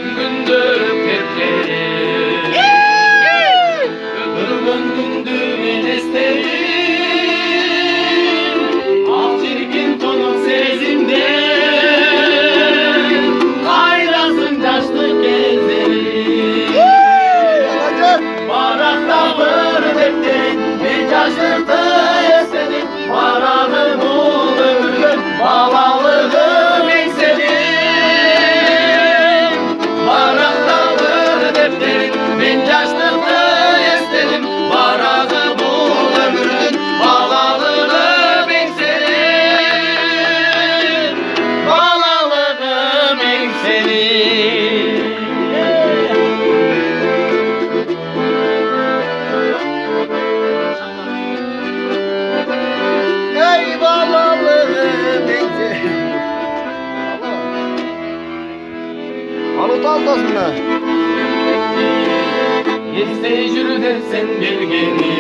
gündürüp hepleri Durgun gündürün isterim Ah çirkin tonun sezimde Kaynasın yaşlı gezlerim Barakta bir defterin bir yaşlıktı istedim Baranı bul ömrüm balalığım eksedim Barakta bir defterin bir yaşlıktı istedim Baranı bul ömrüm balalığım eksedim Balalığım eksedim Ey balalığım eksedim Halut altasına Yeste yürüden sen bilgeni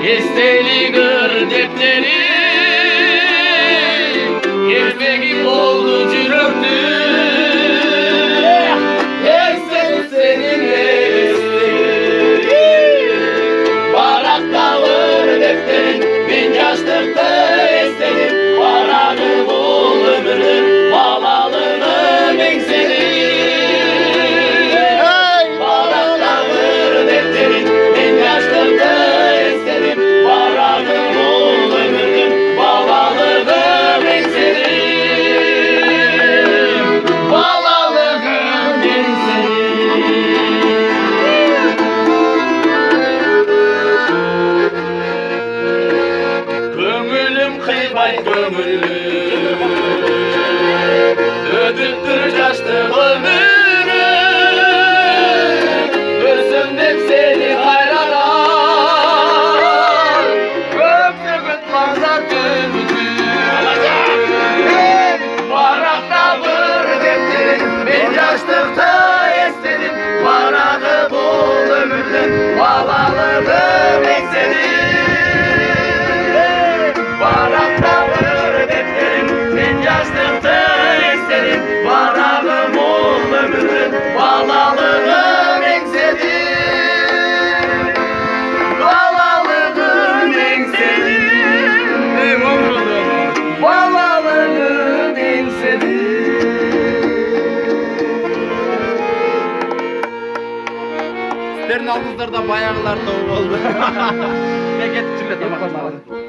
Yesteli gır depleri Gezmegim oldu cüröktü Yeste seninle istedim Barakta var defterin bin yaşlıkta istedim Baranı bul ömrüm balalığım eksedim Gönüllüm ödüttür yaşlı ömrüm Özümdem seni hayralar Öptürgün maksat ümüdüm Barakta bir defterin bir yaşlıkta istedim Barakı bul ömrüm balalığım eksedim Barakta Baranı bul ömrüm balalığım eksedim Balalığım eksedim Balalığım eksedim Sizlerin aldızlarda bayağılar da oldu. Ne getirdim de